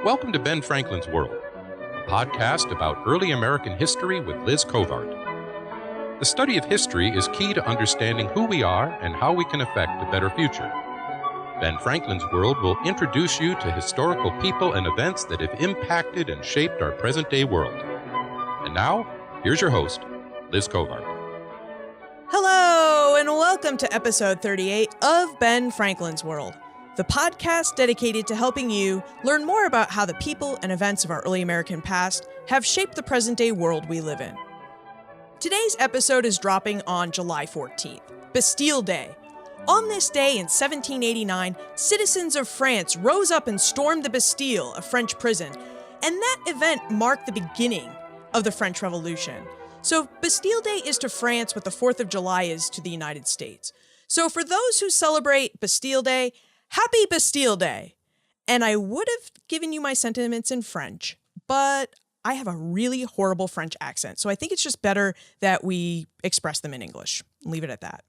Welcome to Ben Franklin's World, a podcast about early American history with Liz Covart. The study of history is key to understanding who we are and how we can affect a better future. Ben Franklin's World will introduce you to historical people and events that have impacted and shaped our present-day world. And now, here's your host, Liz Covart. Hello, and welcome to episode 38 of Ben Franklin's World, the podcast dedicated to helping you learn more about how the people and events of our early American past have shaped the present-day world we live in. Today's episode is dropping on July 14th, Bastille Day. On this day in 1789, citizens of France rose up and stormed the Bastille, a French prison, and that event marked the beginning of the French Revolution. So Bastille Day is to France what the 4th of July is to the United States. So for those who celebrate Bastille Day, Happy Bastille Day! And I would have given you my sentiments in French, but I have a really horrible French accent, so I think it's just better that we express them in English. Leave it at that.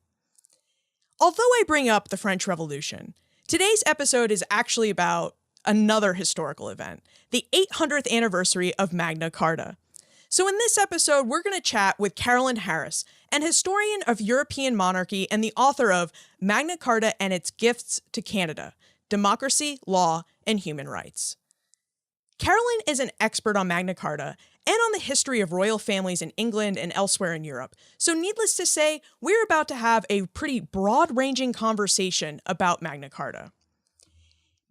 Although I bring up the French Revolution, today's episode is actually about another historical event, the 800th anniversary of Magna Carta. So in this episode, we're going to chat with Carolyn Harris, an historian of European monarchy and the author of Magna Carta and Its Gifts to Canada, Democracy, Law, and Human Rights. Carolyn is an expert on Magna Carta and on the history of royal families in England and elsewhere in Europe. So needless to say, we're about to have a pretty broad-ranging conversation about Magna Carta.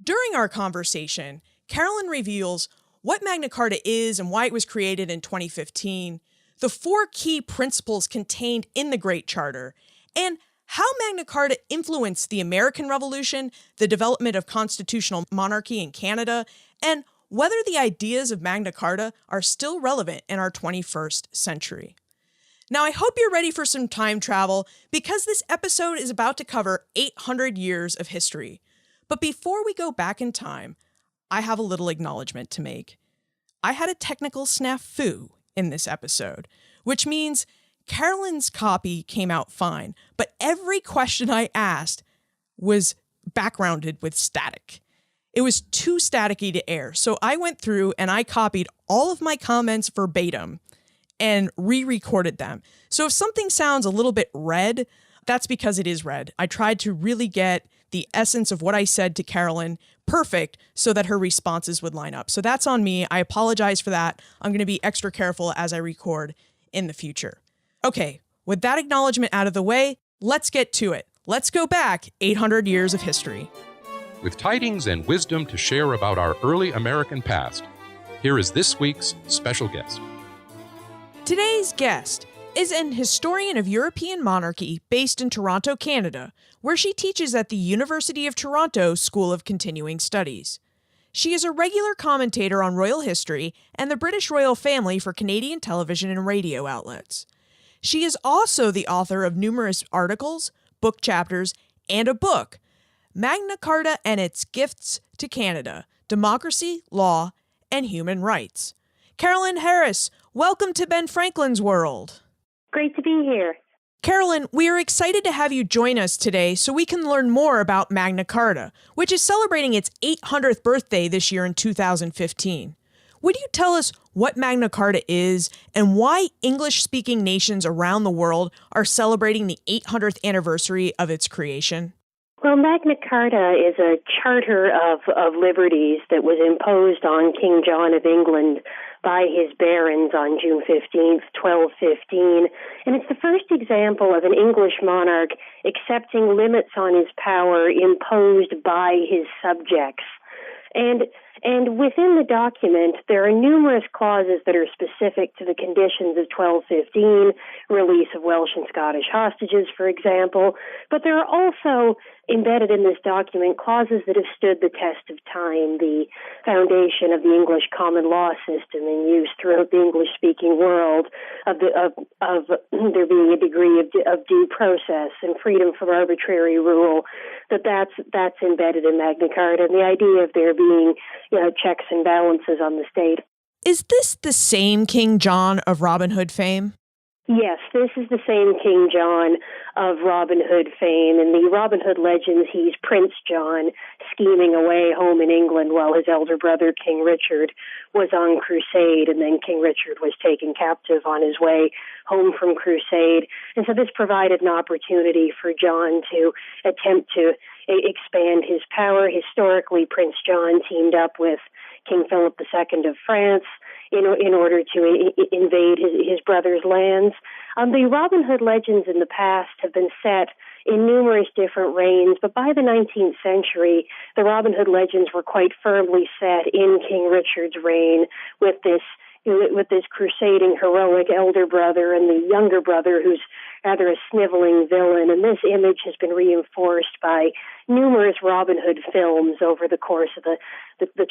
During our conversation, Carolyn reveals what Magna Carta is and why it was created in 2015, the 4 key principles contained in the Great Charter, and how Magna Carta influenced the American Revolution, the development of constitutional monarchy in Canada, and whether the ideas of Magna Carta are still relevant in our 21st century. Now, I hope you're ready for some time travel because this episode is about to cover 800 years of history. But before we go back in time, I have a little acknowledgement to make. I had a technical snafu in this episode, which means Carolyn's copy came out fine, but every question I asked was backgrounded with static. It was too staticky to air, so I went through and I copied all of my comments verbatim and re-recorded them. So if something sounds a little bit red, that's because it is red. I tried to really get the essence of what I said to Carolyn perfect so that her responses would line up. So that's on me. I apologize for that. I'm going to be extra careful as I record in the future. Okay, with that acknowledgement out of the way, let's get to it. Let's go back 800 years of history. With tidings and wisdom to share about our early American past, here is this week's special guest. Today's guest is an historian of European monarchy based in Toronto, Canada, where she teaches at the University of Toronto School of Continuing Studies. She is a regular commentator on royal history and the British royal family for Canadian television and radio outlets. She is also the author of numerous articles, book chapters, and a book, Magna Carta and Its Gifts to Canada, Democracy, Law, and Human Rights. Carolyn Harris, welcome to Ben Franklin's World. Great to be here. Carolyn, we are excited to have you join us today so we can learn more about Magna Carta, which is celebrating its 800th birthday this year in 2015. Would you tell us what Magna Carta is and why English-speaking nations around the world are celebrating the 800th anniversary of its creation? Well, Magna Carta is a charter of liberties that was imposed on King John of England by his barons on June 15th, 1215, and it's the first example of an English monarch accepting limits on his power imposed by his subjects. And within the document, there are numerous clauses that are specific to the conditions of 1215, release of Welsh and Scottish hostages, for example, but there are also embedded in this document clauses that have stood the test of time, the foundation of the English common law system in use throughout the English-speaking world, of there being a degree of due process and freedom from arbitrary rule, that's embedded in Magna Carta, and the idea of there being checks and balances on the state. Is this the same King John of Robin Hood fame? Yes, this is the same King John of Robin Hood fame. In the Robin Hood legends, he's Prince John scheming away home in England while his elder brother, King Richard, was on crusade, and then King Richard was taken captive on his way home from crusade. And so this provided an opportunity for John to attempt to expand his power. Historically, Prince John teamed up with King Philip II of France in order to invade his brother's lands. The Robin Hood legends in the past have been set in numerous different reigns, but by the 19th century, the Robin Hood legends were quite firmly set in King Richard's reign, with this crusading heroic elder brother and the younger brother who's rather a sniveling villain. And this image has been reinforced by numerous Robin Hood films over the course of the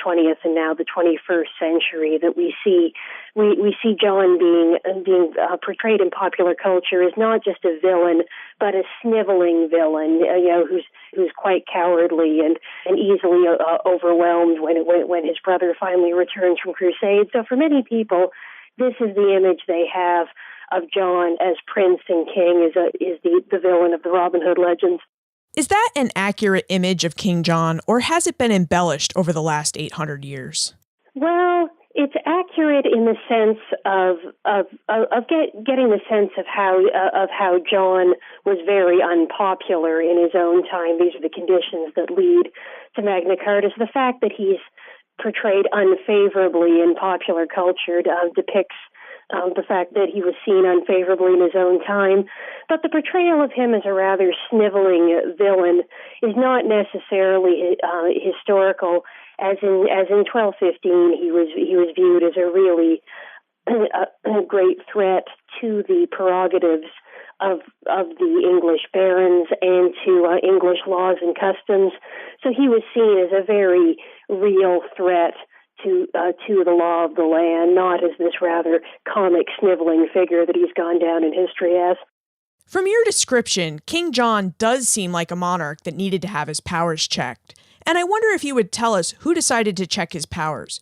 20th and now the 21st century, that we see John being portrayed in popular culture as not just a villain, but a sniveling villain, who's quite cowardly and easily overwhelmed when his brother finally returns from crusade. So for many people, this is the image they have of John as prince and king, is the villain of the Robin Hood legends. Is that an accurate image of King John, or has it been embellished over the last 800 years? Well, it's accurate in the sense of getting the sense of how John was very unpopular in his own time. These are the conditions that lead to Magna Carta. So the fact that he's portrayed unfavorably in popular culture depicts the fact that he was seen unfavorably in his own time. But the portrayal of him as a rather sniveling villain is not necessarily historical. As in 1215, he was viewed as a really a great threat to the prerogatives of the English barons and to English laws and customs. So he was seen as a very real threat to the law of the land, not as this rather comic, sniveling figure that he's gone down in history as. From your description, King John does seem like a monarch that needed to have his powers checked. And I wonder if you would tell us who decided to check his powers.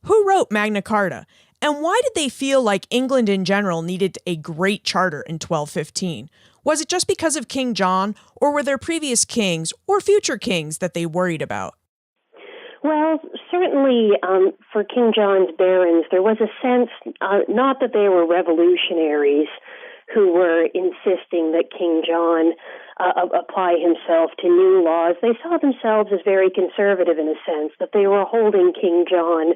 Who wrote Magna Carta? And why did they feel like England in general needed a great charter in 1215? Was it just because of King John, or were there previous kings or future kings that they worried about? Well, certainly for King John's barons, there was a sense, not that they were revolutionaries who were insisting that King John apply himself to new laws. They saw themselves as very conservative in a sense, that they were holding King John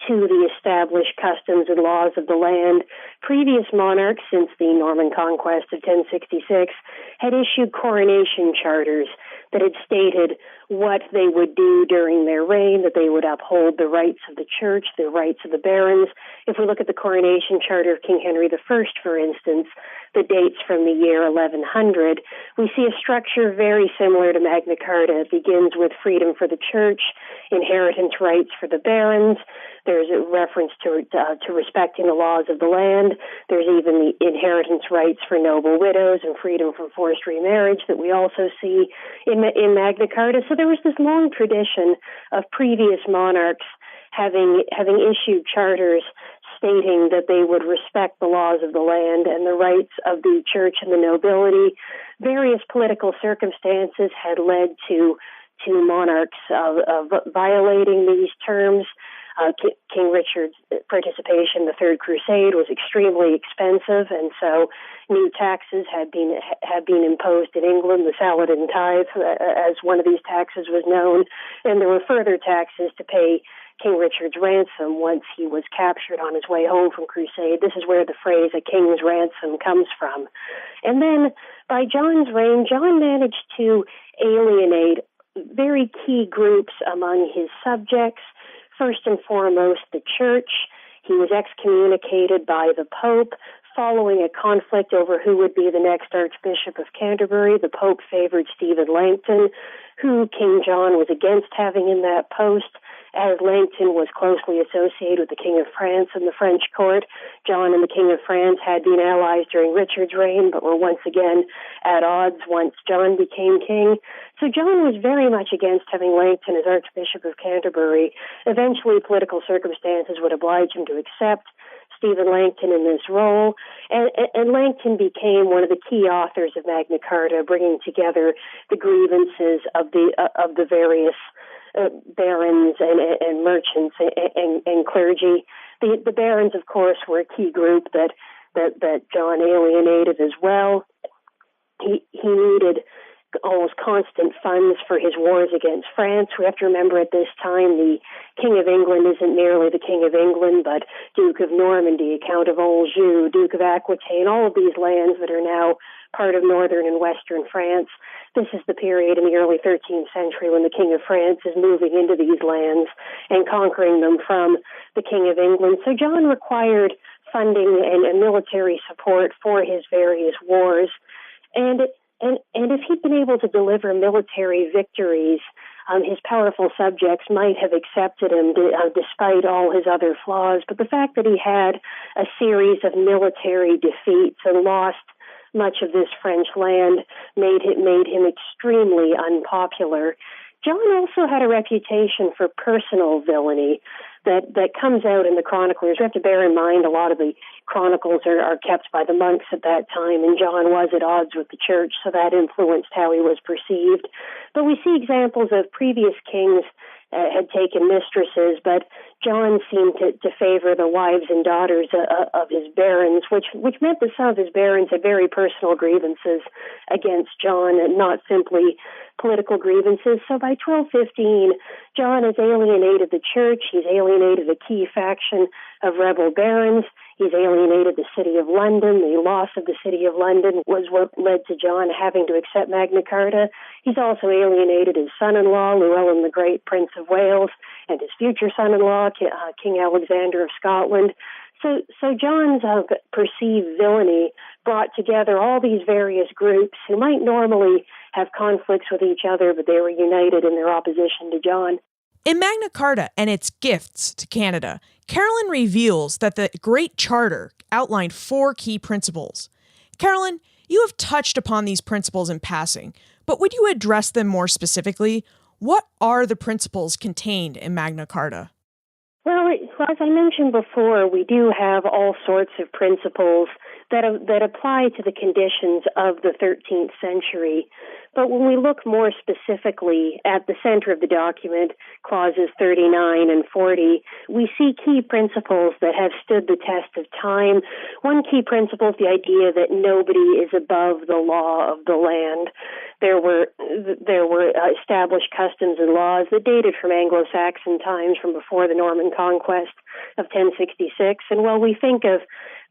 to the established customs and laws of the land. Previous monarchs, since the Norman conquest of 1066, had issued Coronation Charters that had stated what they would do during their reign, that they would uphold the rights of the church, the rights of the barons. If we look at the Coronation Charter of King Henry I, for instance, that dates from the year 1100, we see a structure very similar to Magna Carta. It begins with freedom for the church, inheritance rights for the barons. There's a reference to respecting the laws of the land. There's even the inheritance rights for noble widows and freedom from forced remarriage that we also see in Magna Carta. So there was this long tradition of previous monarchs having issued charters stating that they would respect the laws of the land and the rights of the church and the nobility. Various political circumstances had led to monarchs violating these terms. King Richard's participation in the Third Crusade was extremely expensive, and so new taxes had been imposed in England. The Saladin tithe, as one of these taxes was known, and there were further taxes to pay King Richard's ransom once he was captured on his way home from crusade. This is where the phrase "a king's ransom" comes from. And then by John's reign, John managed to alienate very key groups among his subjects. First and foremost, the church. He was excommunicated by the Pope following a conflict over who would be the next Archbishop of Canterbury. The Pope favored Stephen Langton, who King John was against having in that post, as Langton was closely associated with the King of France and the French court. John and the King of France had been allies during Richard's reign, but were once again at odds once John became king. So John was very much against having Langton as Archbishop of Canterbury. Eventually, political circumstances would oblige him to accept. Stephen Langton in this role, and Langton became one of the key authors of Magna Carta, bringing together the grievances of the various barons and merchants and clergy. The barons, of course, were a key group that John alienated as well. He needed almost constant funds for his wars against France. We have to remember at this time the King of England isn't merely the King of England, but Duke of Normandy, Count of Anjou, Duke of Aquitaine, all of these lands that are now part of northern and western France. This is the period in the early 13th century when the King of France is moving into these lands and conquering them from the King of England. So John required funding and military support for his various wars. And if he'd been able to deliver military victories, his powerful subjects might have accepted him despite all his other flaws. But the fact that he had a series of military defeats and lost much of this French land made him extremely unpopular. John also had a reputation for personal villainy that comes out in the chroniclers. We have to bear in mind a lot of the chronicles are kept by the monks at that time, and John was at odds with the church, so that influenced how he was perceived. But we see examples of previous kings had taken mistresses, but John seemed to favor the wives and daughters of his barons, which meant that some of his barons had very personal grievances against John and not simply political grievances. So by 1215, John has alienated the church. He's alienated a key faction of rebel barons. He's alienated the city of London. The loss of the city of London was what led to John having to accept Magna Carta. He's also alienated his son-in-law, Llewellyn the Great, Prince of Wales, and his future son-in-law, King Alexander of Scotland. So John's perceived villainy brought together all these various groups who might normally have conflicts with each other, but they were united in their opposition to John. In Magna Carta and its gifts to Canada, Carolyn reveals that the Great Charter outlined 4 key principles. Carolyn, you have touched upon these principles in passing, but would you address them more specifically? What are the principles contained in Magna Carta? Well, as I mentioned before, we do have all sorts of principles that apply to the conditions of the 13th century. But when we look more specifically at the center of the document, clauses 39 and 40, we see key principles that have stood the test of time. One key principle is the idea that nobody is above the law of the land. There were established customs and laws that dated from Anglo-Saxon times, from before the Norman conquest of 1066. And while we think of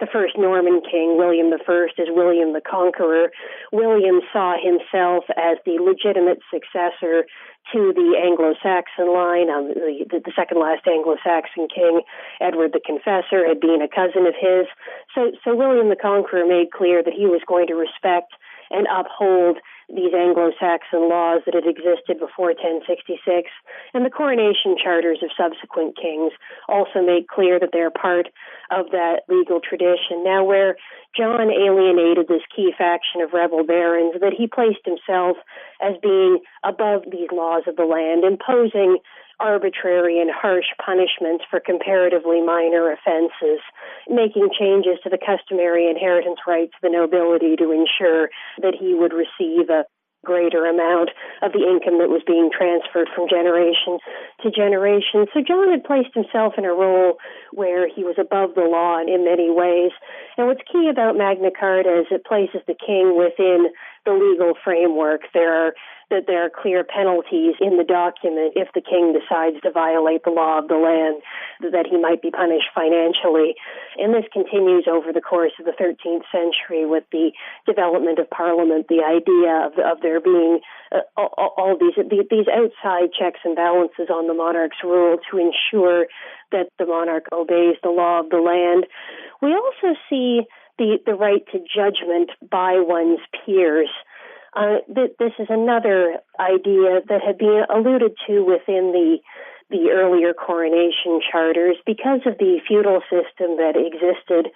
the first Norman king, William I, as William the Conqueror, William saw himself as the legitimate successor to the Anglo-Saxon line. The second last Anglo-Saxon king, Edward the Confessor, had been a cousin of his. So William the Conqueror made clear that he was going to respect and uphold these Anglo-Saxon laws that had existed before 1066. And the Coronation Charters of subsequent kings also make clear that they're part of that legal tradition. Now, where John alienated this key faction of rebel barons, that he placed himself as being above these laws of the land, imposing arbitrary and harsh punishments for comparatively minor offenses, making changes to the customary inheritance rights of the nobility to ensure that he would receive a greater amount of the income that was being transferred from generation to generation. So John had placed himself in a role where he was above the law in many ways. And what's key about Magna Carta is it places the king within the legal framework. There are clear penalties in the document if the king decides to violate the law of the land, that he might be punished financially. And this continues over the course of the 13th century with the development of Parliament, the idea of there being all these outside checks and balances on the monarch's rule to ensure that the monarch obeys the law of the land. We also see the right to judgment by one's peers. This is another idea that had been alluded to within the earlier Coronation Charters. Because of the feudal system that existed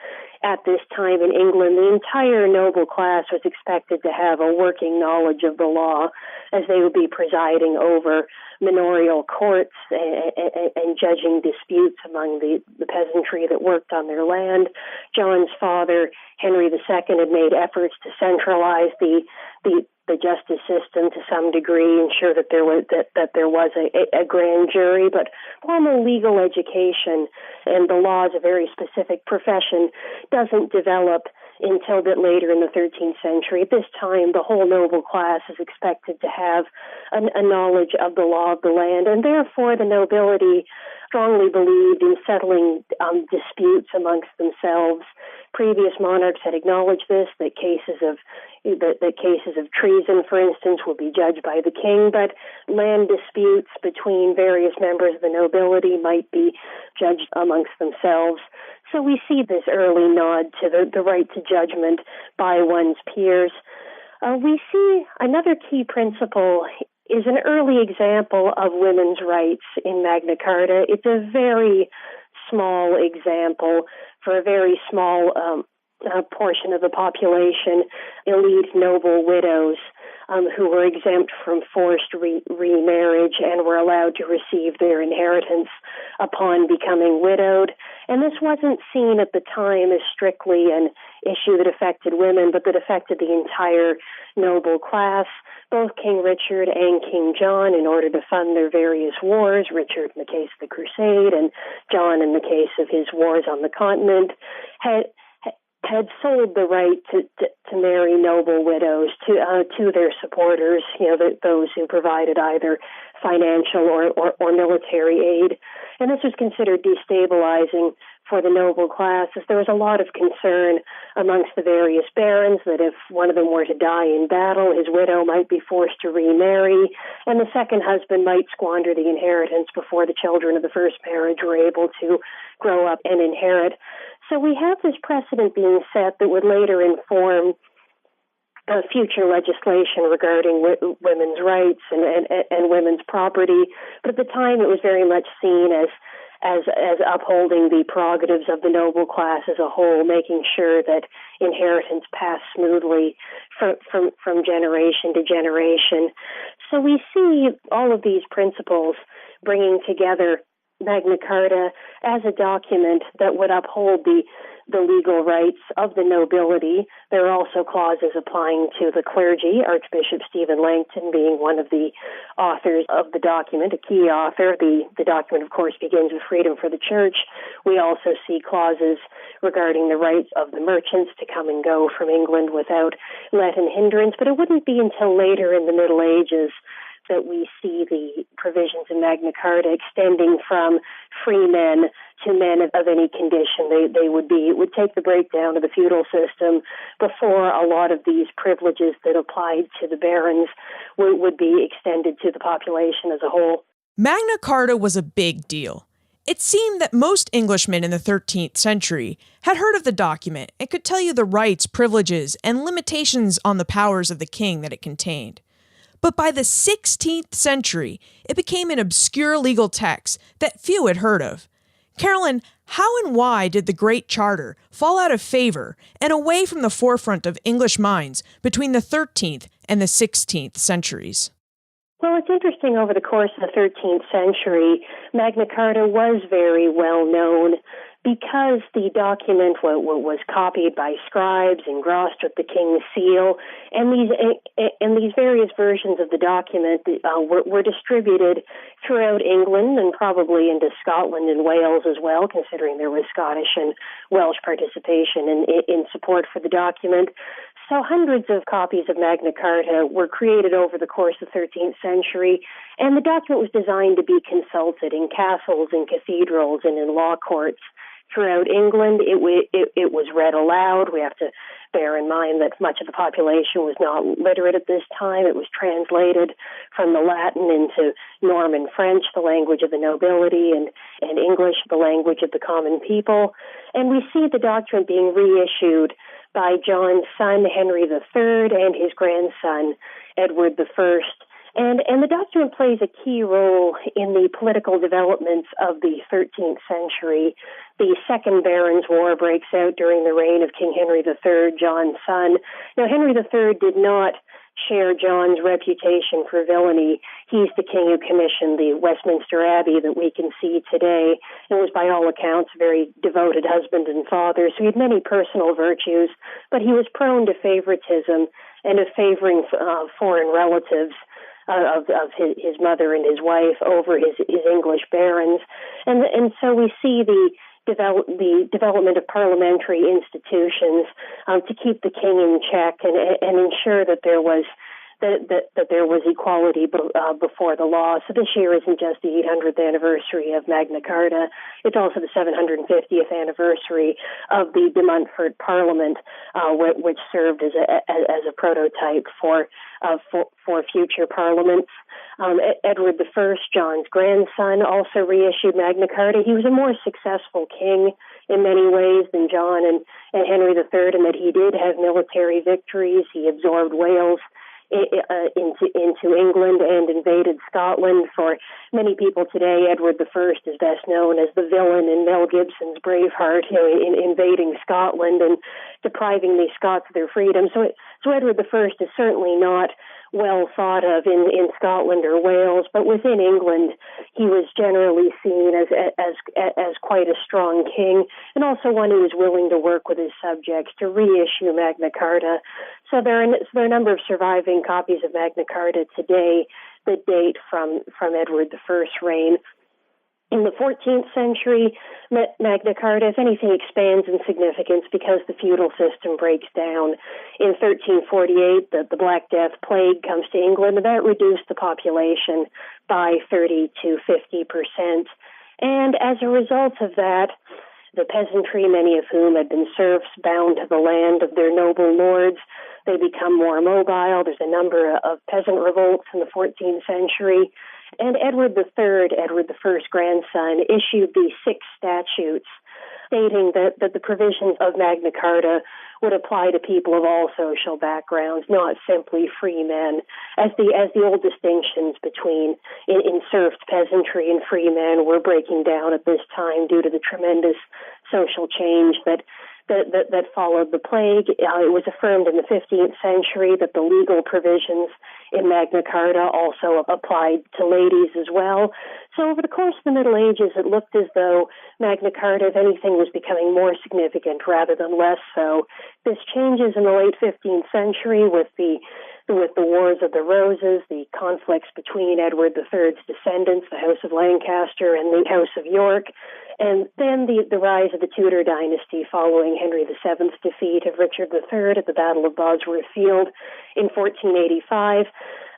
at this time in England, the entire noble class was expected to have a working knowledge of the law, as they would be presiding over manorial courts and judging disputes among the peasantry that worked on their land. John's father, Henry II, had made efforts to centralize the justice system to some degree, ensure that there was a grand jury, but formal legal education and the law is a very specific profession doesn't develop until a bit later in the 13th century. At this time, the whole noble class is expected to have a knowledge of the law of the land, and therefore the nobility strongly believed in settling disputes amongst themselves. Previous monarchs had acknowledged this, that cases of treason, for instance, would be judged by the king, but land disputes between various members of the nobility might be judged amongst themselves. So we see this early nod to the right to judgment by one's peers. We see another key principle is an early example of women's rights in Magna Carta. It's a very small example for a very small portion of the population, elite noble widows who were exempt from forced remarriage and were allowed to receive their inheritance upon becoming widowed. And this wasn't seen at the time as strictly an issue that affected women, but that affected the entire noble class. Both King Richard and King John, in order to fund their various wars, Richard in the case of the Crusade and John in the case of his wars on the continent, had sold the right to marry noble widows to their supporters, those who provided either financial or military aid. And this was considered destabilizing for the noble class, as there was a lot of concern amongst the various barons that if one of them were to die in battle, his widow might be forced to remarry, and the second husband might squander the inheritance before the children of the first marriage were able to grow up and inherit. So we have this precedent being set that would later inform future legislation regarding women's rights and women's property. But at the time, it was very much seen as upholding the prerogatives of the noble class as a whole, making sure that inheritance passed smoothly from generation to generation. So we see all of these principles bringing together Magna Carta as a document that would uphold the legal rights of the nobility. There are also clauses applying to the clergy, Archbishop Stephen Langton being one of the authors of the document, a key author. The document, of course, begins with freedom for the church. We also see clauses regarding the rights of the merchants to come and go from England without let and hindrance, but it wouldn't be until later in the Middle Ages that we see the provisions in Magna Carta extending from free men to men of any condition it would take the breakdown of the feudal system before a lot of these privileges that applied to the barons would be extended to the population as a whole. Magna Carta was a big deal. It seemed that most Englishmen in the 13th century had heard of the document and could tell you the rights, privileges, and limitations on the powers of the king that it contained. But by the 16th century, it became an obscure legal text that few had heard of. Carolyn, how and why did the Great Charter fall out of favor and away from the forefront of English minds between the 13th and the 16th centuries? Well, it's interesting, over the course of the 13th century, Magna Carta was very well known because the document was copied by scribes, engrossed with the king's seal, and these various versions of the document were distributed throughout England and probably into Scotland and Wales as well, considering there was Scottish and Welsh participation in support for the document. So hundreds of copies of Magna Carta were created over the course of the 13th century, and the document was designed to be consulted in castles and cathedrals and in law courts throughout England. It was read aloud. We have to bear in mind that much of the population was not literate at this time. It was translated from the Latin into Norman French, the language of the nobility, and English, the language of the common people. And we see the document being reissued by John's son, Henry III, and his grandson, Edward I, And the document plays a key role in the political developments of the 13th century. The Second Barons' War breaks out during the reign of King Henry III, John's son. Now, Henry III did not share John's reputation for villainy. He's the king who commissioned the Westminster Abbey that we can see today, and was by all accounts a very devoted husband and father, so he had many personal virtues, but he was prone to favoritism and of favoring foreign relatives of his mother and his wife over his English barons. And so we see the development of parliamentary institutions to keep the king in check and ensure that there was that there was equality before the law. So this year isn't just the 800th anniversary of Magna Carta; it's also the 750th anniversary of the De Montfort Parliament, which served as a prototype for future parliaments. Edward I, John's grandson, also reissued Magna Carta. He was a more successful king in many ways than John and Henry III, in that he did have military victories. He absorbed Wales into England and invaded Scotland. For many people today, Edward I is best known as the villain in Mel Gibson's Braveheart, in invading Scotland and depriving the Scots of their freedom. So Edward I is certainly not well thought of in Scotland or Wales, but within England, he was generally seen as quite a strong king, and also one who was willing to work with his subjects to reissue Magna Carta. So there are a number of surviving copies of Magna Carta today that date from Edward I's reign. In the 14th century, Magna Carta, if anything, expands in significance because the feudal system breaks down. In 1348, the Black Death plague comes to England, and that reduced the population by 30 to 50%. And as a result of that, the peasantry, many of whom had been serfs bound to the land of their noble lords, they become more mobile. There's a number of peasant revolts in the 14th century. And Edward III, Edward I's grandson, issued the 6 statutes stating that the provisions of Magna Carta would apply to people of all social backgrounds, not simply free men, as the old distinctions between in serfs, peasantry, and free men were breaking down at this time due to the tremendous social change that followed the plague. It was affirmed in the 15th century that the legal provisions in Magna Carta also applied to ladies as well. So over the course of the Middle Ages, it looked as though Magna Carta, if anything, was becoming more significant rather than less so. This changes in the late 15th century with the Wars of the Roses, the conflicts between Edward III's descendants, the House of Lancaster and the House of York, and then the rise of the Tudor dynasty following Henry VII's defeat of Richard III at the Battle of Bosworth Field in 1485.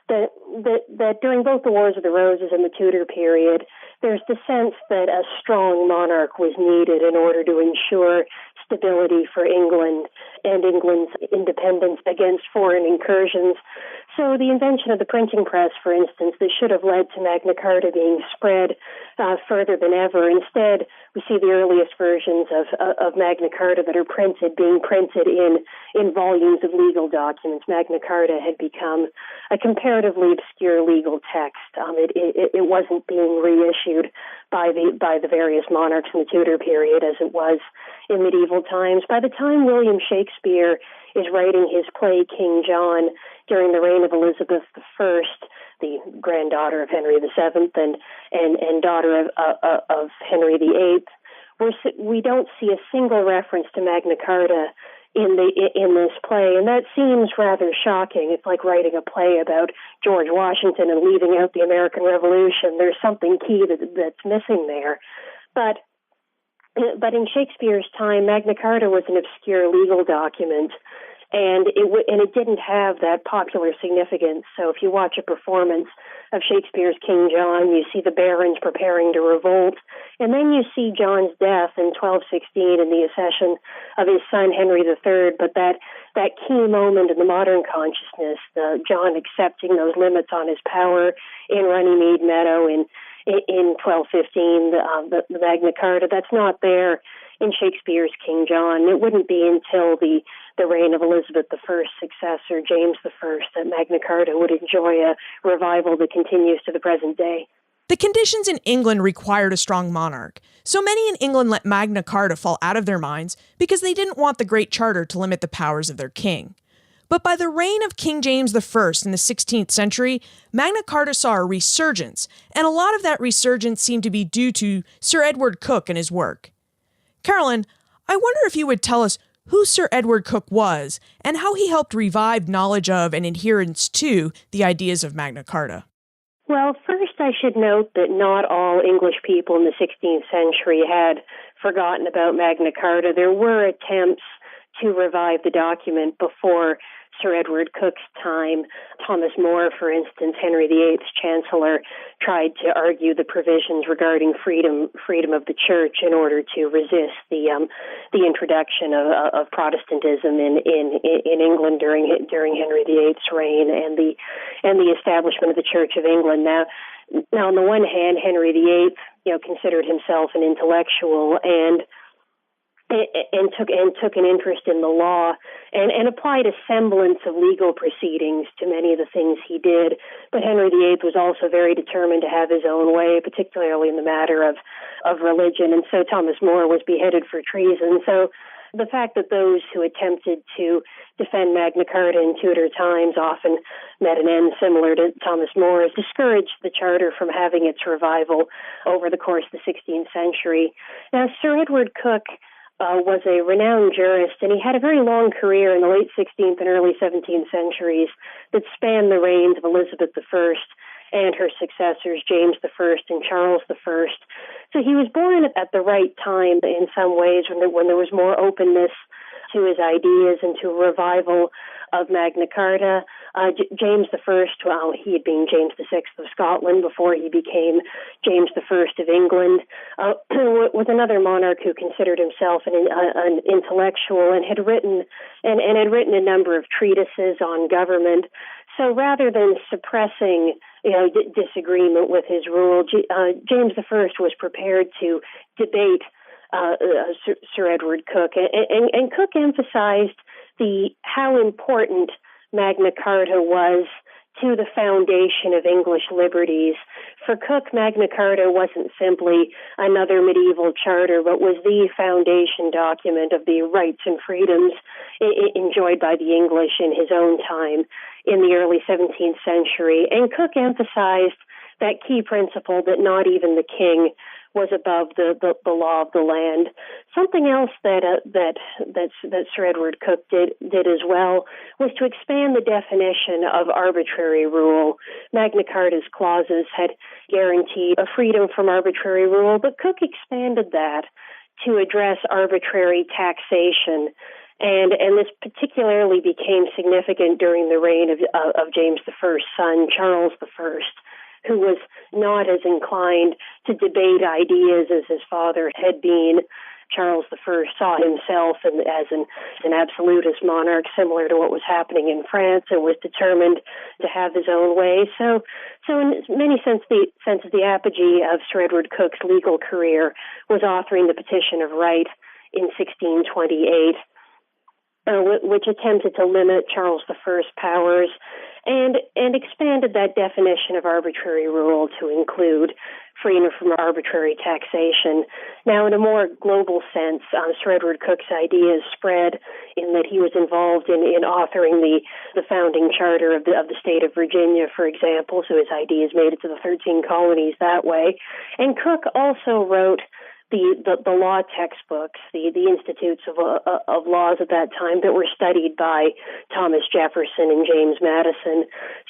That during both the Wars of the Roses and the Tudor period, there's the sense that a strong monarch was needed in order to ensure stability for England and England's independence against foreign incursions. So the invention of the printing press, for instance, that should have led to Magna Carta being spread further than ever. Instead, we see the earliest versions of Magna Carta that are being printed in volumes of legal documents. Magna Carta had become a comparatively obscure legal text. It wasn't being reissued by the various monarchs in the Tudor period as it was in medieval times. By the time William Shakespeare is writing his play King John during the reign of Elizabeth I, the granddaughter of Henry VII and daughter of Henry VIII, we don't see a single reference to Magna Carta in this play, and that seems rather shocking. It's like writing a play about George Washington and leaving out the American Revolution. There's something key that's missing there. But in Shakespeare's time, Magna Carta was an obscure legal document, and it didn't have that popular significance. So if you watch a performance of Shakespeare's King John, you see the barons preparing to revolt, and then you see John's death in 1216 and the accession of his son Henry III. But that key moment in the modern consciousness, John accepting those limits on his power in Runnymede Meadow in in 1215, the Magna Carta. That's not there in Shakespeare's King John. It wouldn't be until the reign of Elizabeth I's successor, James I, that Magna Carta would enjoy a revival that continues to the present day. The conditions in England required a strong monarch, so many in England let Magna Carta fall out of their minds because they didn't want the Great Charter to limit the powers of their king. But by the reign of King James I in the 16th century, Magna Carta saw a resurgence, and a lot of that resurgence seemed to be due to Sir Edward Coke and his work. Carolyn, I wonder if you would tell us who Sir Edward Coke was and how he helped revive knowledge of and adherence to the ideas of Magna Carta. Well, first I should note that not all English people in the 16th century had forgotten about Magna Carta. There were attempts to revive the document before Sir Edward Coke's time. Thomas More, for instance, Henry VIII's chancellor, tried to argue the provisions regarding freedom of the church in order to resist the introduction of Protestantism in England during Henry VIII's reign and the establishment of the Church of England. Now, on the one hand, Henry VIII, considered himself an intellectual and took an interest in the law and applied a semblance of legal proceedings to many of the things he did. But Henry VIII was also very determined to have his own way, particularly in the matter of religion. And so Thomas More was beheaded for treason. So the fact that those who attempted to defend Magna Carta in Tudor times often met an end similar to Thomas More's discouraged the Charter from having its revival over the course of the 16th century. Now, Sir Edward Coke was a renowned jurist, and he had a very long career in the late 16th and early 17th centuries that spanned the reigns of Elizabeth I and her successors, James I and Charles I. So he was born at the right time in some ways when there was more openness to his ideas and to a revival of Magna Carta. James I, he had been James VI of Scotland before he became James I of England, was another monarch who considered himself an intellectual and had written a number of treatises on government. So rather than suppressing disagreement with his rule, James I was prepared to debate Sir Edward Coke, and Coke emphasized how important Magna Carta was to the foundation of English liberties. For Coke, Magna Carta wasn't simply another medieval charter, but was the foundation document of the rights and freedoms enjoyed by the English in his own time in the early 17th century. And Coke emphasized that key principle that not even the king was above the law of the land. Something else that Sir Edward Coke did as well was to expand the definition of arbitrary rule. Magna Carta's clauses had guaranteed a freedom from arbitrary rule, but Coke expanded that to address arbitrary taxation. And this particularly became significant during the reign of James I's son, Charles I, who was not as inclined to debate ideas as his father had been. Charles I saw himself as an absolutist monarch, similar to what was happening in France, and was determined to have his own way. So in many senses, the apogee of Sir Edward Coke's legal career was authoring the Petition of Right in 1628, which attempted to limit Charles I's powers and expanded that definition of arbitrary rule to include freedom from arbitrary taxation. Now, in a more global sense, Sir Edward Coke's ideas spread in that he was involved in authoring the founding charter of the state of Virginia, for example, so his ideas made it to the 13 colonies that way. And Coke also wrote the law textbooks, the institutes of laws at that time that were studied by Thomas Jefferson and James Madison.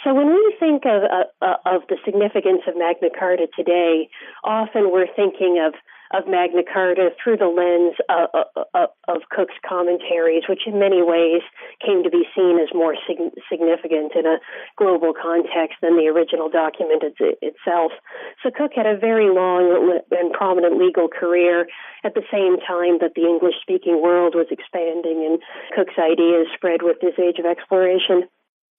So when we think of the significance of Magna Carta today, often we're thinking of Magna Carta through the lens of Coke's commentaries, which in many ways came to be seen as more significant in a global context than the original document itself. So Coke had a very long and prominent legal career at the same time that the English-speaking world was expanding, and Coke's ideas spread with this age of exploration.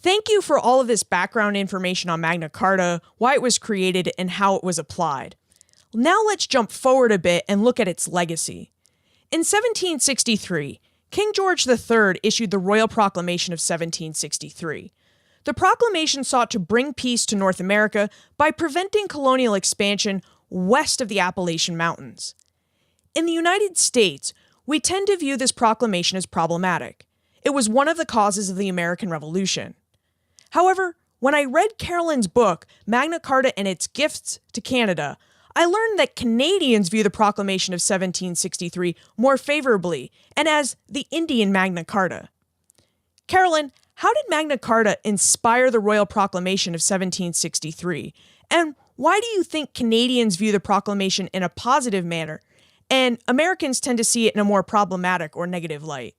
Thank you for all of this background information on Magna Carta, why it was created, and how it was applied. Now let's jump forward a bit and look at its legacy. In 1763, King George III issued the Royal Proclamation of 1763. The proclamation sought to bring peace to North America by preventing colonial expansion west of the Appalachian Mountains. In the United States, we tend to view this proclamation as problematic. It was one of the causes of the American Revolution. However, when I read Carolyn's book, Magna Carta and Its Gifts to Canada, I learned that Canadians view the Proclamation of 1763 more favorably and as the Indian Magna Carta. Carolyn, how did Magna Carta inspire the Royal Proclamation of 1763? And why do you think Canadians view the proclamation in a positive manner, and Americans tend to see it in a more problematic or negative light?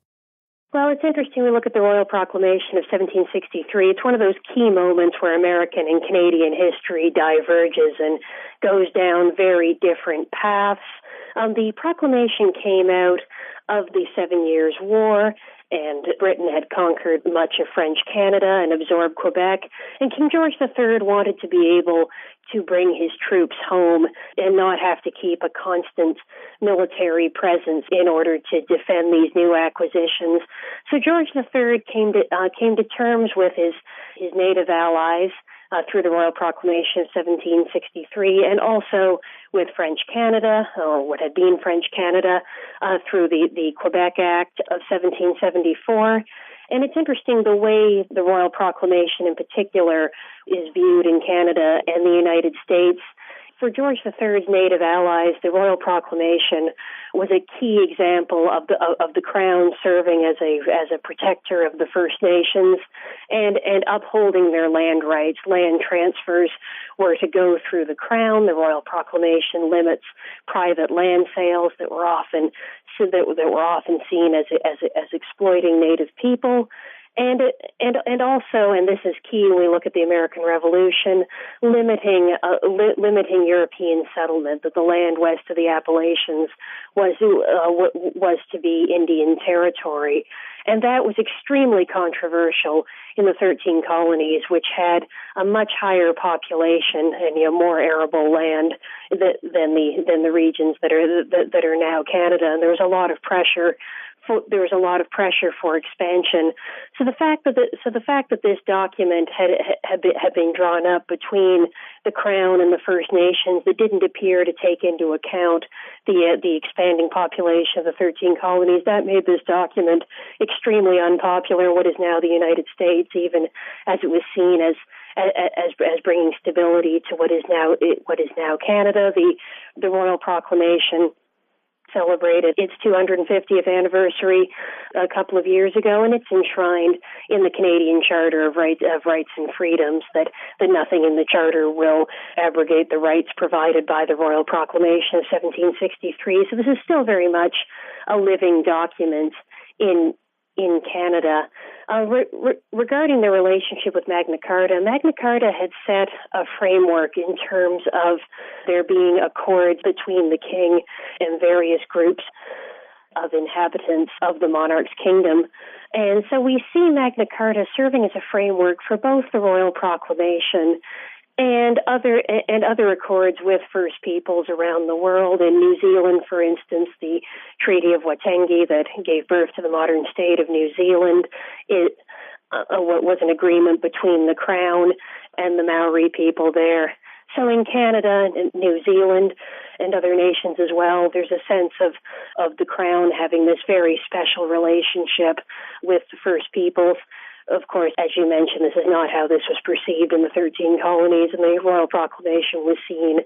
Well, it's interesting. We look at the Royal Proclamation of 1763. It's one of those key moments where American and Canadian history diverges and goes down very different paths. The proclamation came out of the 7 Years' War, and Britain had conquered much of French Canada and absorbed Quebec, and King George III wanted to be able to bring his troops home and not have to keep a constant military presence in order to defend these new acquisitions. So George III came to terms with his native allies through the Royal Proclamation of 1763, and also with French Canada, or what had been French Canada, through the Quebec Act of 1774. And it's interesting the way the Royal Proclamation in particular is viewed in Canada and the United States. For George III's native allies, the Royal Proclamation was a key example of the Crown serving as a protector of the First Nations and upholding their land rights. Land transfers were to go through the Crown. The Royal Proclamation limits private land sales that were often seen as exploiting Native people. And also, and this is key when we look at the American Revolution, limiting European settlement, that the land west of the Appalachians was to be Indian territory. And that was extremely controversial in the 13 colonies, which had a much higher population and more arable land than the regions that are now Canada. And there was a lot of pressure. There was a lot of pressure for expansion. So the fact that this document had been drawn up between the Crown and the First Nations that didn't appear to take into account the expanding population of the 13 colonies, that made this document extremely unpopular in what is now the United States, even as it was seen as bringing stability to what is now Canada. The Royal Proclamation celebrated its 250th anniversary a couple of years ago, and it's enshrined in the Canadian Charter of Rights and Freedoms that nothing in the Charter will abrogate the rights provided by the Royal Proclamation of 1763. So this is still very much a living document in Canada. Regarding the relationship with Magna Carta had set a framework in terms of there being accords between the king and various groups of inhabitants of the monarch's kingdom. And so we see Magna Carta serving as a framework for both the Royal Proclamation and other accords with First Peoples around the world. In New Zealand, for instance, the Treaty of Waitangi that gave birth to the modern state of New Zealand, what was an agreement between the Crown and the Maori people there. So in Canada and New Zealand and other nations as well, there's a sense of the Crown having this very special relationship with the First Peoples. Of course, as you mentioned, this is not how this was perceived in the 13 colonies, and the Royal Proclamation was seen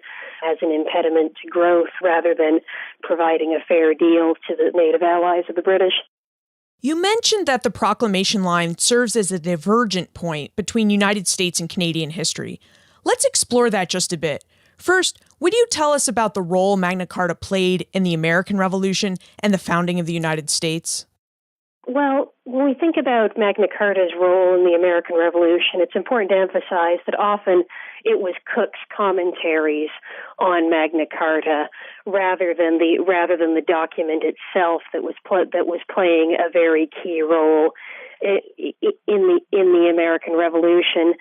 as an impediment to growth rather than providing a fair deal to the native allies of the British. You mentioned that the proclamation line serves as a divergent point between United States and Canadian history. Let's explore that just a bit. First, would you tell us about the role Magna Carta played in the American Revolution and the founding of the United States? Well, when we think about Magna Carta's role in the American Revolution, it's important to emphasize that often it was Cook's commentaries on Magna Carta rather than the document itself that was playing a very key role. in the American Revolution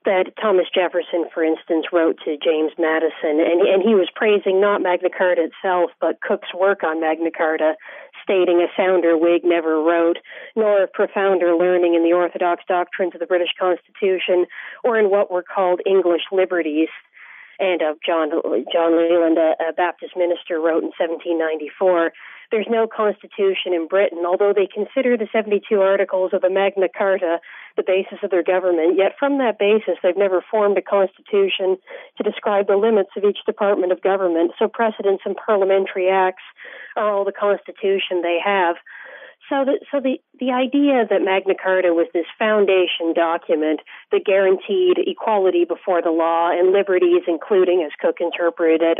that Thomas Jefferson, for instance, wrote to James Madison, and he was praising not Magna Carta itself, but Coke's work on Magna Carta, stating a sounder Whig never wrote, nor of profounder learning in the orthodox doctrines of the British Constitution, or in what were called English liberties. And of John Leland, a Baptist minister, wrote in 1794, "There's no constitution in Britain, although they consider the 72 articles of the Magna Carta the basis of their government, yet from that basis they've never formed a constitution to describe the limits of each department of government, so precedents and parliamentary acts are all the constitution they have." So the idea that Magna Carta was this foundation document that guaranteed equality before the law and liberties, including, as Coke interpreted it,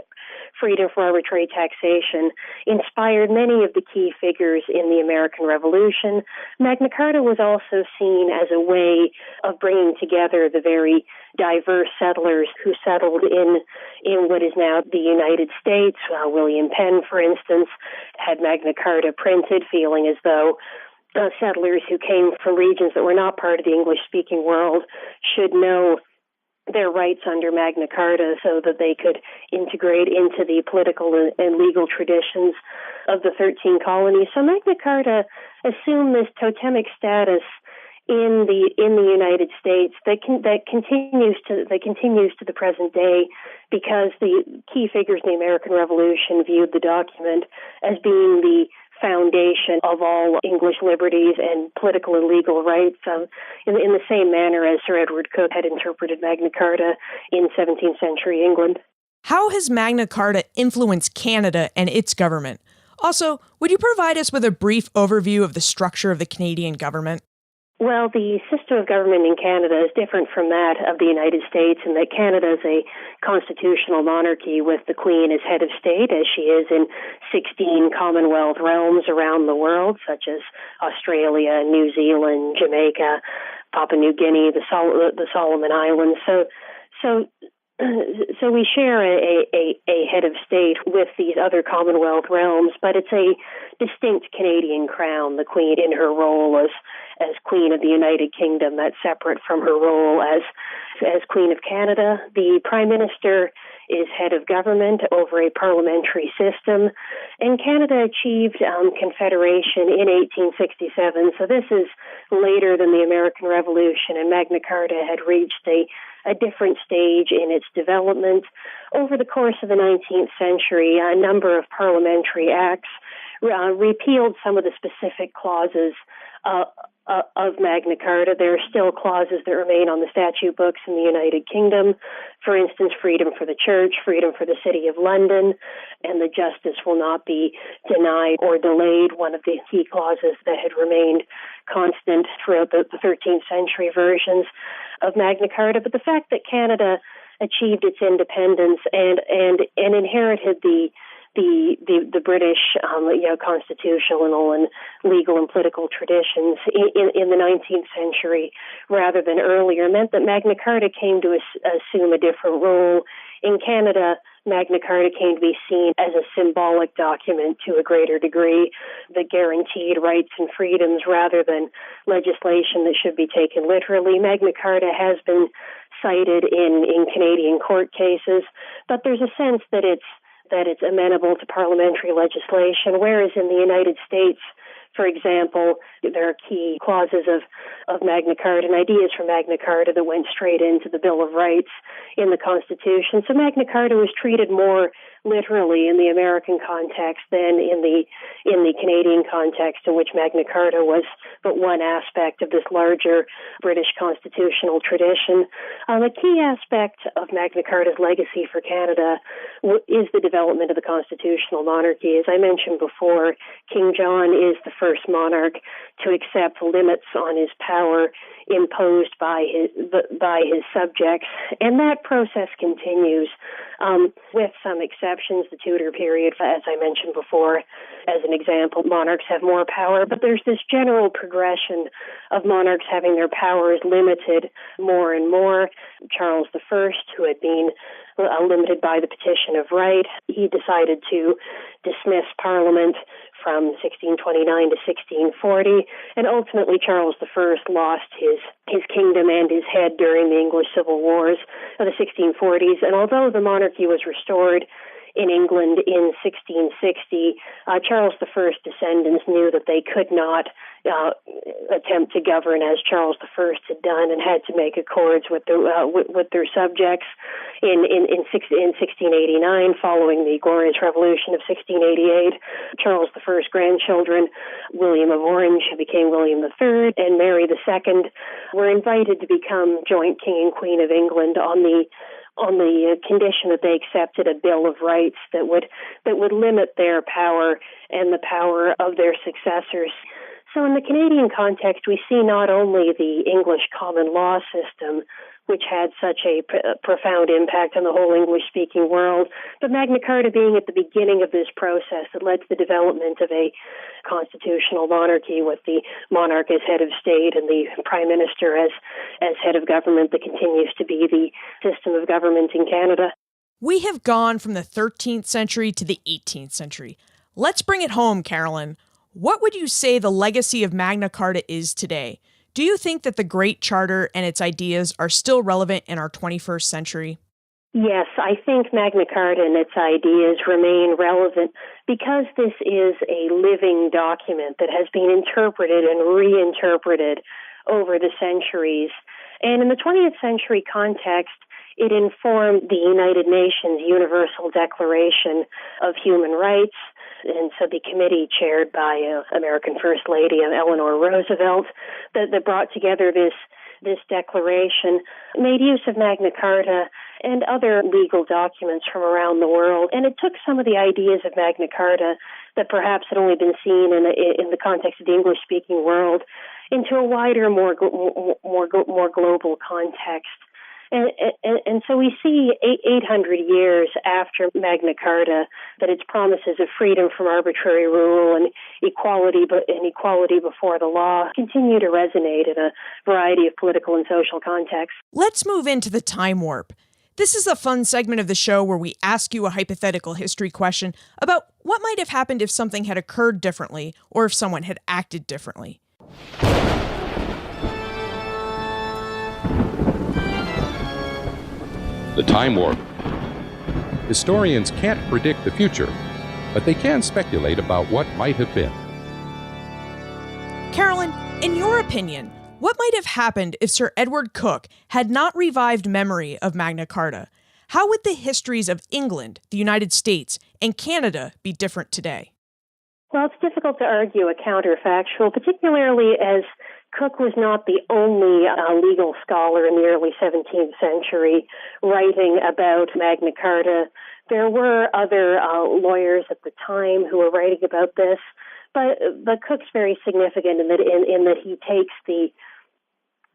freedom from arbitrary taxation, inspired many of the key figures in the American Revolution. Magna Carta was also seen as a way of bringing together the very diverse settlers who settled in what is now the United States. William Penn, for instance, had Magna Carta printed, feeling as though settlers who came from regions that were not part of the English-speaking world should know their rights under Magna Carta so that they could integrate into the political and legal traditions of the 13 colonies. So Magna Carta assumed this totemic status in the United States that continues to the present day, because the key figures in the American Revolution viewed the document as being the foundation of all English liberties and political and legal rights, in the same manner as Sir Edward Coke had interpreted Magna Carta in 17th century England. How has Magna Carta influenced Canada and its government? Also, would you provide us with a brief overview of the structure of the Canadian government? Well, the system of government in Canada is different from that of the United States in that Canada is a constitutional monarchy with the Queen as head of state, as she is in 16 Commonwealth realms around the world, such as Australia, New Zealand, Jamaica, Papua New Guinea, the Solomon Islands. So we share a head of state with these other Commonwealth realms, but it's a distinct Canadian crown, the Queen in her role as Queen of the United Kingdom. That's separate from her role as Queen of Canada. The Prime Minister is head of government over a parliamentary system, and Canada achieved confederation in 1867. So this is later than the American Revolution, and Magna Carta had reached a different stage in its development. Over the course of the 19th century, a number of parliamentary acts repealed some of the specific clauses of Magna Carta. There are still clauses that remain on the statute books in the United Kingdom. For instance, freedom for the church, freedom for the City of London, and the justice will not be denied or delayed, one of the key clauses that had remained constant throughout the 13th century versions of Magna Carta. But the fact that Canada achieved its independence and inherited the British constitutional and legal and political traditions in the 19th century rather than earlier meant that Magna Carta came to assume a different role. In Canada, Magna Carta came to be seen as a symbolic document to a greater degree that guaranteed rights and freedoms rather than legislation that should be taken literally. Magna Carta has been cited in Canadian court cases, but there's a sense that it's amenable to parliamentary legislation, whereas in the United States, for example, there are key clauses of Magna Carta and ideas from Magna Carta that went straight into the Bill of Rights in the Constitution. So Magna Carta was treated more literally in the American context than in the Canadian context, in which Magna Carta was but one aspect of this larger British constitutional tradition. A key aspect of Magna Carta's legacy for Canada is the development of the constitutional monarchy. As I mentioned before, King John is the first monarch to accept limits on his power imposed by his subjects, and that process continues with some exceptions. The Tudor period, as I mentioned before, as an example, monarchs have more power, but there's this general progression of monarchs having their powers limited more and more. Charles I, who had been limited by the Petition of Right, he decided to dismiss Parliament from 1629 to 1640, and ultimately Charles I lost his kingdom and his head during the English Civil Wars of the 1640s. And although the monarchy was restored in England in 1660, Charles I's descendants knew that they could not attempt to govern as Charles I had done, and had to make accords with their subjects. In 1689, following the Glorious Revolution of 1688, Charles I's grandchildren, William of Orange, who became William III, and Mary II, were invited to become joint King and Queen of England on the condition that they accepted a Bill of Rights that would limit their power and the power of their successors. So in the Canadian context, we see not only the English common law system, which had such a profound impact on the whole English-speaking world, but Magna Carta being at the beginning of this process that led to the development of a constitutional monarchy with the monarch as head of state and the prime minister as head of government that continues to be the system of government in Canada. We have gone from the 13th century to the 18th century. Let's bring it home, Carolyn. What would you say the legacy of Magna Carta is today? Do you think that the Great Charter and its ideas are still relevant in our 21st century? Yes, I think Magna Carta and its ideas remain relevant because this is a living document that has been interpreted and reinterpreted over the centuries. And in the 20th century context, it informed the United Nations Universal Declaration of Human Rights. And so the committee chaired by American First Lady Eleanor Roosevelt that brought together this declaration made use of Magna Carta and other legal documents from around the world. And it took some of the ideas of Magna Carta that perhaps had only been seen in the context of the English-speaking world into a wider, more global context. And so we see 800 years after Magna Carta that its promises of freedom from arbitrary rule and equality before the law continue to resonate in a variety of political and social contexts. Let's move into the time warp. This is a fun segment of the show where we ask you a hypothetical history question about what might have happened if something had occurred differently or if someone had acted differently. The time warp. Historians can't predict the future, but they can speculate about what might have been. Carolyn, in your opinion, what might have happened if Sir Edward Coke had not revived memory of Magna Carta? How would the histories of England, the United States, and Canada be different today? Well, it's difficult to argue a counterfactual, particularly as Coke was not the only legal scholar in the early 17th century writing about Magna Carta. There were other lawyers at the time who were writing about this, but Coke's very significant in that he takes the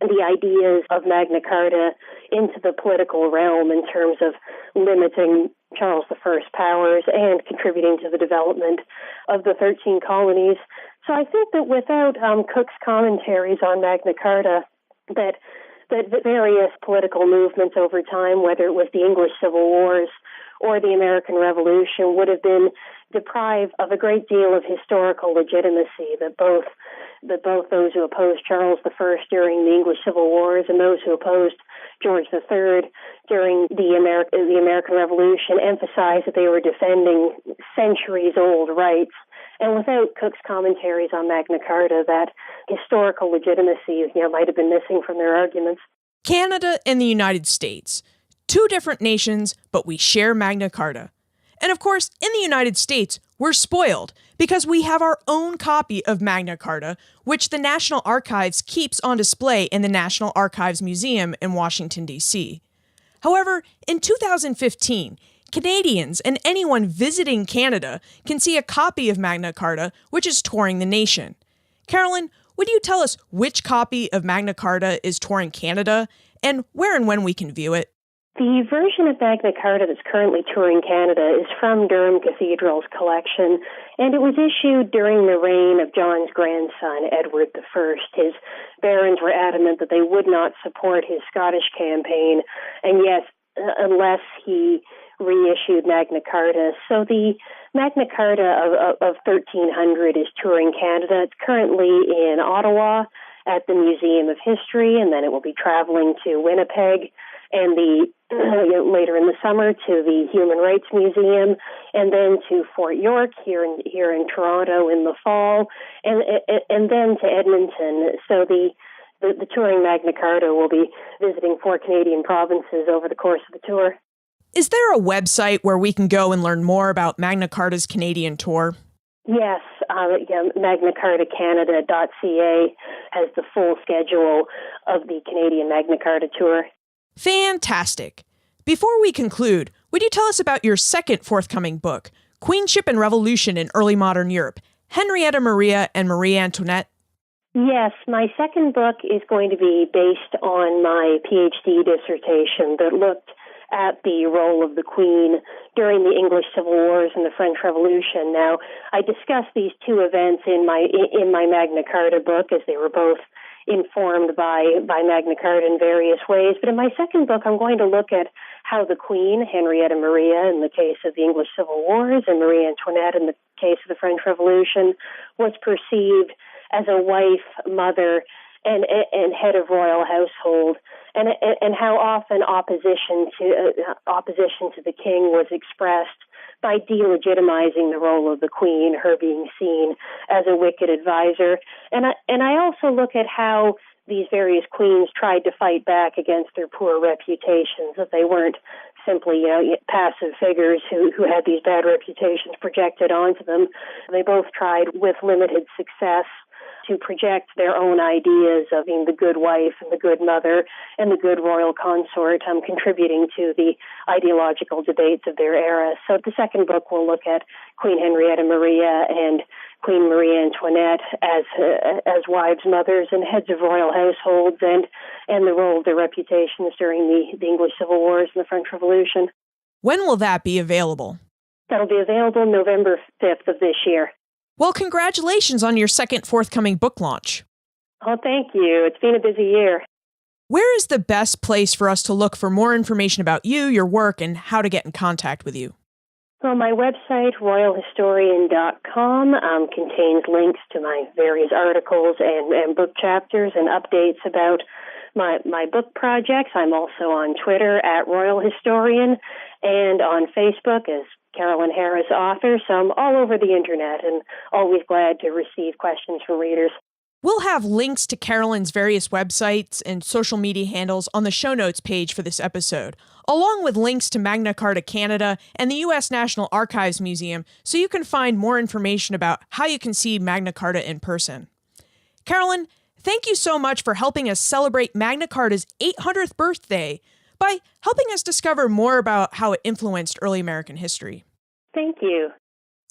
ideas of Magna Carta into the political realm in terms of limiting Charles I's powers and contributing to the development of the 13 colonies. So I think that without Coke's commentaries on Magna Carta, that various political movements over time, whether it was the English Civil Wars or the American Revolution, would have been deprived of a great deal of historical legitimacy, that both those who opposed Charles I during the English Civil Wars and those who opposed George III during the American Revolution emphasized that they were defending centuries-old rights. And without Coke's commentaries on Magna Carta, that historical legitimacy might have been missing from their arguments. Canada and the United States. Two different nations, but we share Magna Carta. And of course, in the United States, we're spoiled because we have our own copy of Magna Carta, which the National Archives keeps on display in the National Archives Museum in Washington, D.C. However, in 2015, Canadians and anyone visiting Canada can see a copy of Magna Carta, which is touring the nation. Carolyn, would you tell us which copy of Magna Carta is touring Canada and where and when we can view it? The version of Magna Carta that's currently touring Canada is from Durham Cathedral's collection, and it was issued during the reign of John's grandson, Edward I. His barons were adamant that they would not support his Scottish campaign, and yes, unless he reissued Magna Carta. So the Magna Carta of 1300 is touring Canada. It's currently in Ottawa at the Museum of History, and then it will be traveling to Winnipeg and later in the summer to the Human Rights Museum, and then to Fort York here in Toronto in the fall, and then to Edmonton. So the touring Magna Carta will be visiting 4 Canadian provinces over the course of the tour. Is there a website where we can go and learn more about Magna Carta's Canadian tour? Yes, magnacartacanada.ca has the full schedule of the Canadian Magna Carta tour. Fantastic. Before we conclude, would you tell us about your second forthcoming book, Queenship and Revolution in Early Modern Europe, Henrietta Maria and Marie Antoinette? Yes, my second book is going to be based on my PhD dissertation that looked at the role of the Queen during the English Civil Wars and the French Revolution. Now, I discussed these two events in my Magna Carta book, as they were both informed by Magna Carta in various ways. But in my second book, I'm going to look at how the Queen, Henrietta Maria, in the case of the English Civil Wars, and Marie Antoinette in the case of the French Revolution, was perceived as a wife, mother, and head of royal household, and how often opposition to the king was expressed by delegitimizing the role of the Queen, her being seen as a wicked advisor. And I also look at how these various queens tried to fight back against their poor reputations, that they weren't simply passive figures who had these bad reputations projected onto them. They both tried with limited success to project their own ideas of being the good wife and the good mother and the good royal consort, contributing to the ideological debates of their era. So the second book will look at Queen Henrietta Maria and Queen Marie Antoinette as wives, mothers, and heads of royal households, and the role of their reputations during the English Civil Wars and the French Revolution. When will that be available? That'll be available November 5th of this year. Well, congratulations on your second forthcoming book launch. Oh, thank you. It's been a busy year. Where is the best place for us to look for more information about you, your work, and how to get in contact with you? Well, my website, royalhistorian.com, contains links to my various articles and book chapters and updates about my book projects. I'm also on Twitter at Royal Historian and on Facebook as Carolyn Harris author. So I'm all over the internet and always glad to receive questions from readers. We'll have links to Carolyn's various websites and social media handles on the show notes page for this episode, along with links to Magna Carta Canada and the U.S. National Archives Museum, so you can find more information about how you can see Magna Carta in person. Carolyn, thank you so much for helping us celebrate Magna Carta's 800th birthday by helping us discover more about how it influenced early American history. Thank you.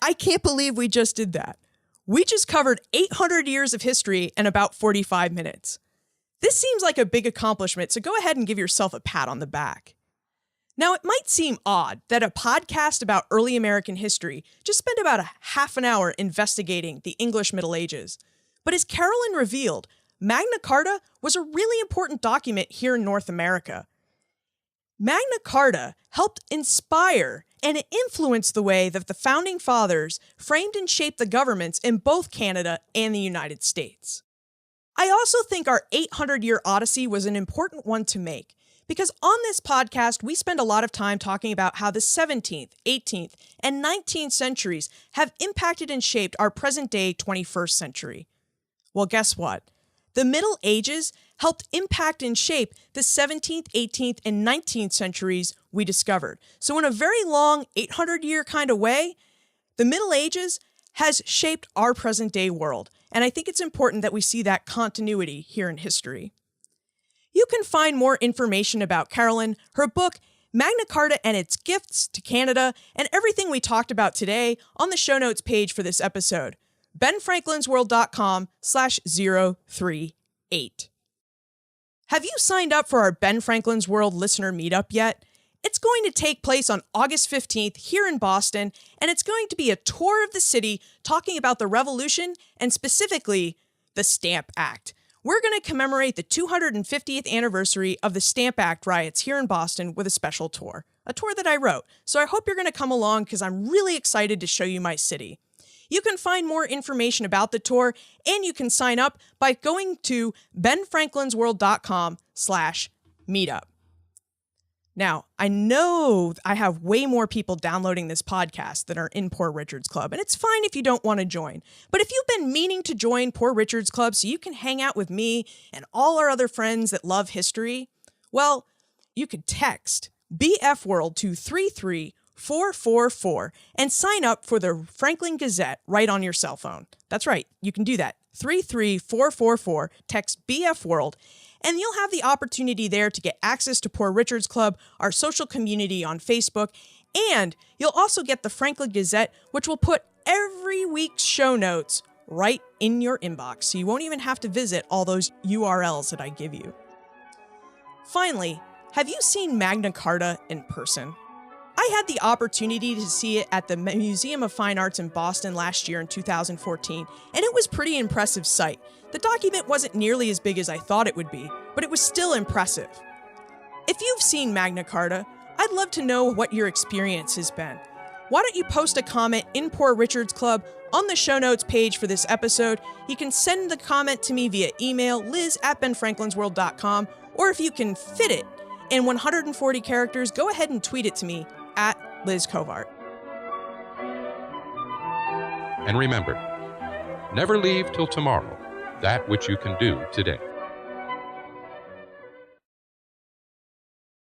I can't believe we just did that. We just covered 800 years of history in about 45 minutes. This seems like a big accomplishment, so go ahead and give yourself a pat on the back. Now, it might seem odd that a podcast about early American history just spent about a half an hour investigating the English Middle Ages. But as Carolyn revealed, Magna Carta was a really important document here in North America. Magna Carta helped inspire and influence the way that the Founding Fathers framed and shaped the governments in both Canada and the United States. I also think our 800-year odyssey was an important one to make, because on this podcast, we spend a lot of time talking about how the 17th, 18th, and 19th centuries have impacted and shaped our present-day 21st century. Well, guess what? The Middle Ages helped impact and shape the 17th, 18th, and 19th centuries we discovered. So in a very long 800-year kind of way, the Middle Ages has shaped our present-day world. And I think it's important that we see that continuity here in history. You can find more information about Carolyn, her book, Magna Carta and Its Gifts to Canada, and everything we talked about today on the show notes page for this episode, benfranklinsworld.com/038. Have you signed up for our Ben Franklin's World listener meetup yet? It's going to take place on August 15th here in Boston, and it's going to be a tour of the city talking about the Revolution and specifically the Stamp Act. We're going to commemorate the 250th anniversary of the Stamp Act riots here in Boston with a special tour. a tour that I wrote. So I hope you're going to come along because I'm really excited to show you my city. You can find more information about the tour and you can sign up by going to benfranklinsworld.com/meetup. Now, I know I have way more people downloading this podcast than are in Poor Richard's Club, and it's fine if you don't want to join. But if you've been meaning to join Poor Richard's Club so you can hang out with me and all our other friends that love history, well, you could text BF World to 33444 and sign up for the Franklin Gazette right on your cell phone. That's right, you can do that. 33444, text BF World, and you'll have the opportunity there to get access to Poor Richard's Club, our social community on Facebook, and you'll also get the Franklin Gazette, which will put every week's show notes right in your inbox, so you won't even have to visit all those URLs that I give you. Finally, have you seen Magna Carta in person? I had the opportunity to see it at the Museum of Fine Arts in Boston last year in 2014, and it was a pretty impressive sight. The document wasn't nearly as big as I thought it would be, but it was still impressive. If you've seen Magna Carta, I'd love to know what your experience has been. Why don't you post a comment in Poor Richard's Club on the show notes page for this episode? You can send the comment to me via email, liz@benfranklinsworld.com, or if you can fit it in 140 characters, go ahead and tweet it to me at Liz Covart. And remember, never leave till tomorrow that which you can do today.